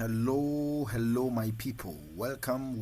Hello, my people. Welcome.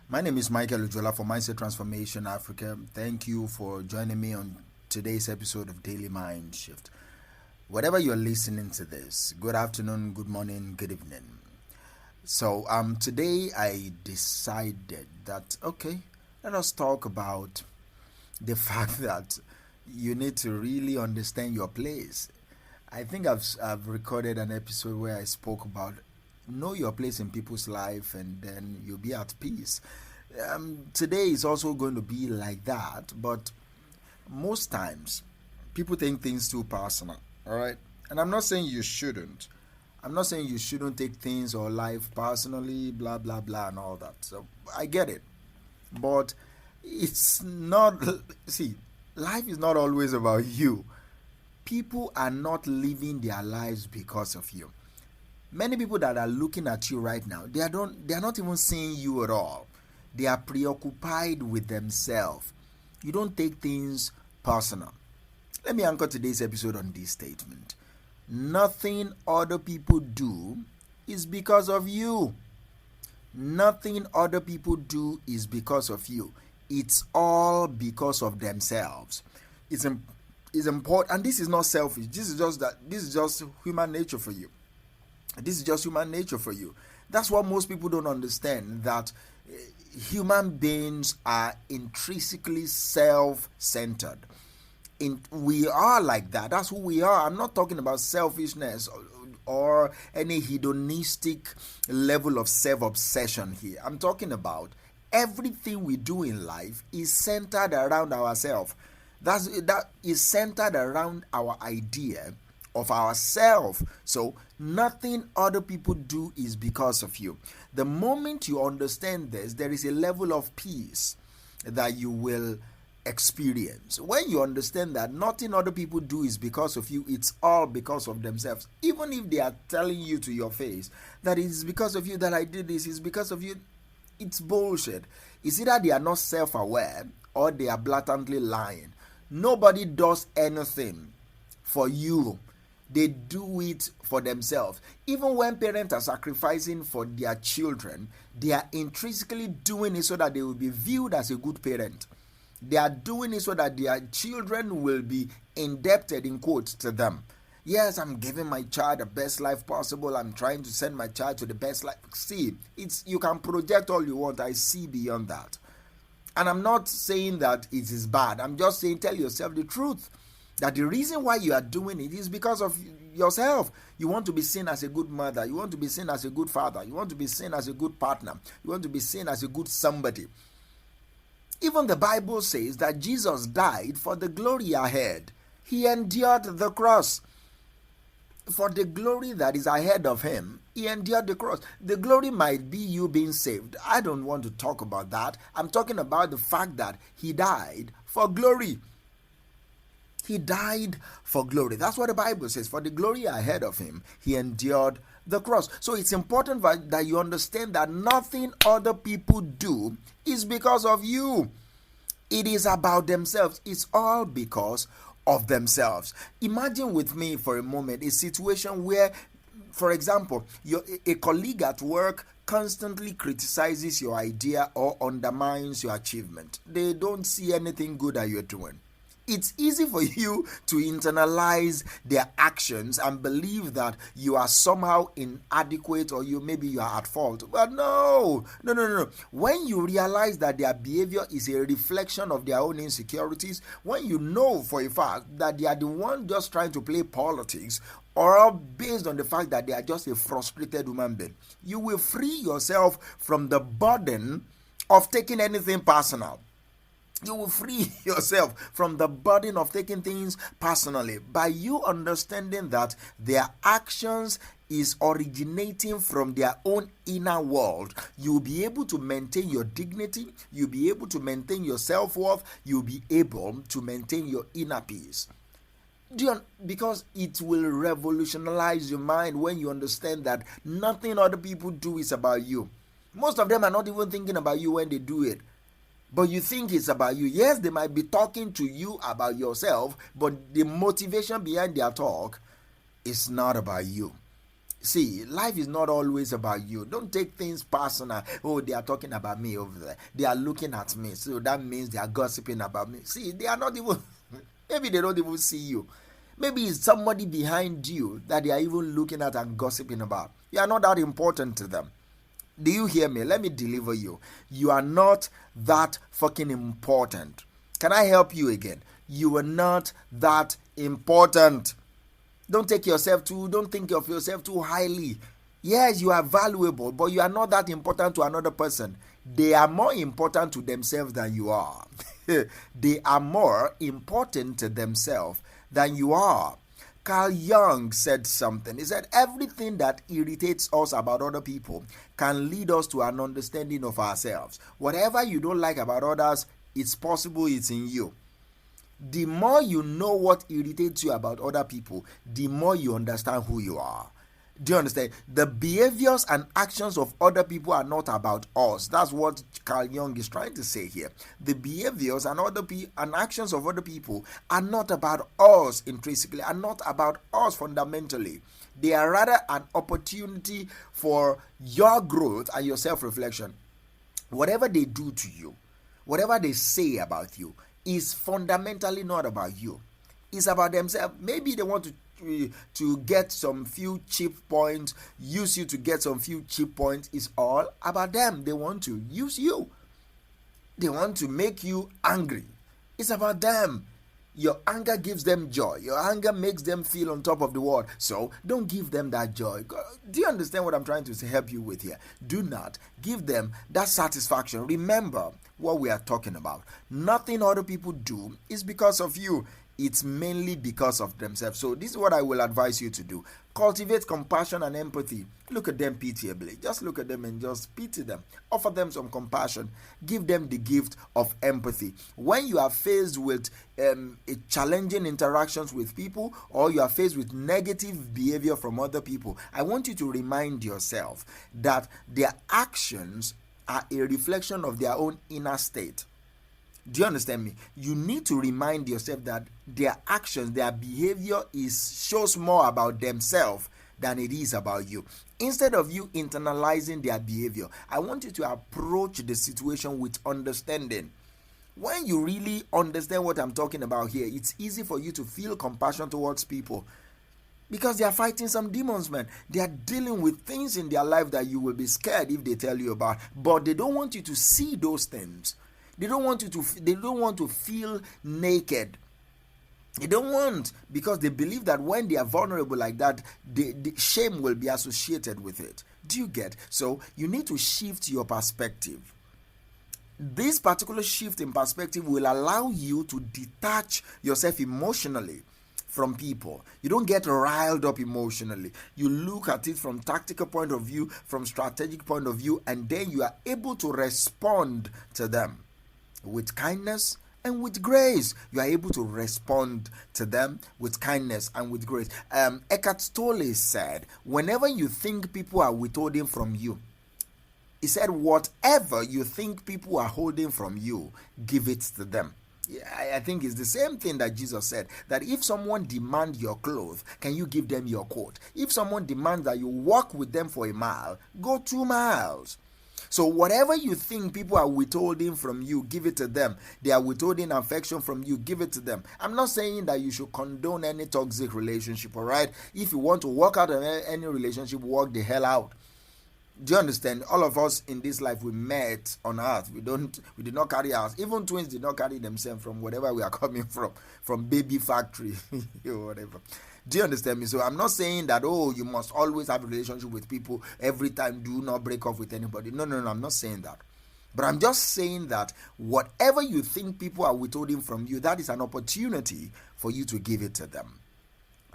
My name is Michael Ujola for Mindset Transformation Africa. Thank you for joining me on today's episode of Daily Mind Shift. Whatever you're listening to this, good afternoon, good morning, good evening. So, today I decided that, let us talk about the fact that you need to really understand your place. I think I've recorded an episode where I spoke about know your place in people's life and then you'll be at peace. Today is also going to be like that, but most times people take things too personal, all right? And I'm not saying you shouldn't. I'm not saying you shouldn't take things or life personally, blah, blah, blah, and all that. So I get it. But it's not, see, life is not always about you. People are not living their lives because of you. Many people that are looking at you right now, they are not even seeing you at all. They are preoccupied with themselves. You don't take things personal. Let me anchor today's episode on this statement. Nothing other people do is because of you. Nothing other people do is because of you. It's all because of themselves. It's important, and this is not selfish. This is just human nature for you. That's what most people don't understand, that human beings are intrinsically self-centered. We are like that. That's who we are. I'm not talking about selfishness or any hedonistic level of self-obsession here. I'm talking about everything we do in life is centered around ourselves. That is centered around our idea of ourselves. So nothing other people do is because of you. The moment you understand this, there is a level of peace that you will experience. When you understand that nothing other people do is because of you, it's all because of themselves. Even if they are telling you to your face that it's because of you that I did this, it's because of you, it's bullshit. It's either they are not self-aware or they are blatantly lying. Nobody does anything for you. They do it for themselves. Even when parents are sacrificing for their children, they are intrinsically doing it so that they will be viewed as a good parent. They are doing it so that their children will be indebted, in quotes, to them. Yes, I'm giving my child the best life possible. I'm trying to send my child to the best life. See, you can project all you want. I see beyond that. And I'm not saying that it is bad. I'm just saying tell yourself the truth. That the reason why you are doing it is because of yourself. You want to be seen as a good mother. You want to be seen as a good father. You want to be seen as a good partner. You want to be seen as a good somebody. Even the Bible says that Jesus died for the glory ahead. He endured the cross. For the glory that is ahead of him, he endured the cross. The glory might be you being saved. I don't want to talk about that. I'm talking about the fact that he died for glory. He died for glory. That's what the Bible says. For the glory ahead of him, he endured the cross. So it's important that you understand that nothing other people do is because of you. It is about themselves. It's all because of themselves. Imagine with me for a moment a situation where, for example, a colleague at work constantly criticizes your idea or undermines your achievement. They don't see anything good that you're doing. It's easy for you to internalize their actions and believe that you are somehow inadequate or maybe you are at fault. But no. When you realize that their behavior is a reflection of their own insecurities, when you know for a fact that they are the one just trying to play politics, or based on the fact that they are just a frustrated human being, you will free yourself from the burden of taking anything personal. You will free yourself from the burden of taking things personally by you understanding that their actions is originating from their own inner world. You'll be able to maintain your dignity. You'll be able to maintain your self-worth. You'll be able to maintain your inner peace. Because it will revolutionize your mind when you understand that nothing other people do is about you. Most of them are not even thinking about you when they do it. But you think it's about you. Yes, they might be talking to you about yourself, but the motivation behind their talk is not about you. See, life is not always about you. Don't take things personal. Oh, they are talking about me over there. They are looking at me. So that means they are gossiping about me. See, they are not even, maybe they don't even see you. Maybe it's somebody behind you that they are even looking at and gossiping about. You are not that important to them. Do you hear me? Let me deliver you. You are not that fucking important. Can I help you again? You are not that important. Don't think of yourself too highly. Yes, you are valuable, but you are not that important to another person. They are more important to themselves than you are. They are more important to themselves than you are. Carl Jung said something. He said, everything that irritates us about other people can lead us to an understanding of ourselves. Whatever you don't like about others, it's possible it's in you. The more you know what irritates you about other people, the more you understand who you are. Do you understand? The behaviors and actions of other people are not about us. That's what Carl Jung is trying to say here. The behaviors and actions of other people are not about us intrinsically, are not about us fundamentally. They are rather an opportunity for your growth and your self-reflection. Whatever they do to you, whatever they say about you, is fundamentally not about you. It's about themselves. Maybe they want to get some few cheap points, use you to get some few cheap points. It's all about them. They want to use you. They want to make you angry. It's about them. Your anger gives them joy. Your anger makes them feel on top of the world. So don't give them that joy. Do you understand what I'm trying to help you with here? Do not give them that satisfaction. Remember what we are talking about. Nothing other people do is because of you. It's mainly because of themselves. So this is what I will advise you to do. Cultivate compassion and empathy. Look at them pitiably. Just look at them and just pity them. Offer them some compassion. Give them the gift of empathy. When you are faced with challenging interactions with people, or you are faced with negative behavior from other people, I want you to remind yourself that their actions are a reflection of their own inner state. Do you understand me? You need to remind yourself that their actions, their behavior shows more about themselves than it is about you. Instead of you internalizing their behavior, I want you to approach the situation with understanding. When you really understand what I'm talking about here, it's easy for you to feel compassion towards people, because they are fighting some demons, man. They are dealing with things in their life that you will be scared if they tell you about, but they don't want you to see those things. They don't want to feel naked. They don't want, because they believe that when they are vulnerable like that, the shame will be associated with it. Do you get? So you need to shift your perspective. This particular shift in perspective will allow you to detach yourself emotionally from people. You don't get riled up emotionally. You look at it from tactical point of view, from strategic point of view, and then you are able to respond to them with kindness and with grace. You are able to respond to them with kindness and with grace. Eckhart Tolle said, whenever you think people are withholding from you, he said, whatever you think people are holding from you, give it to them. I think it's the same thing that Jesus said, that if someone demands your clothes, can you give them your coat? If someone demands that you walk with them for a mile, go 2 miles. So whatever you think people are withholding from you, give it to them. They are withholding affection from you, give it to them. I'm not saying that you should condone any toxic relationship, all right? If you want to walk out of any relationship, walk the hell out. Do you understand? All of us in this life, we met on earth. We did not carry ours. Even twins did not carry themselves from whatever we are coming from baby factory or whatever. Do you understand me? So I'm not saying that, you must always have a relationship with people every time. Do not break off with anybody. No, I'm not saying that. But I'm just saying that whatever you think people are withholding from you, that is an opportunity for you to give it to them.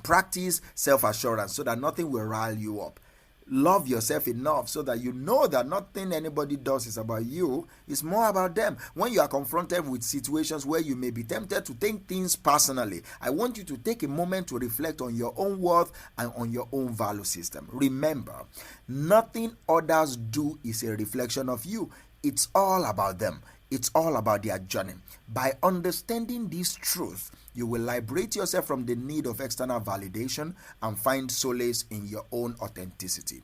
Practice self-assurance so that nothing will rile you up. Love yourself enough so that you know that nothing anybody does is about you. It's more about them. When you are confronted with situations where you may be tempted to take things personally, I want you to take a moment to reflect on your own worth and on your own value system. Remember, nothing others do is a reflection of you. It's all about them. It's all about their journey. By understanding this truth, you will liberate yourself from the need of external validation and find solace in your own authenticity.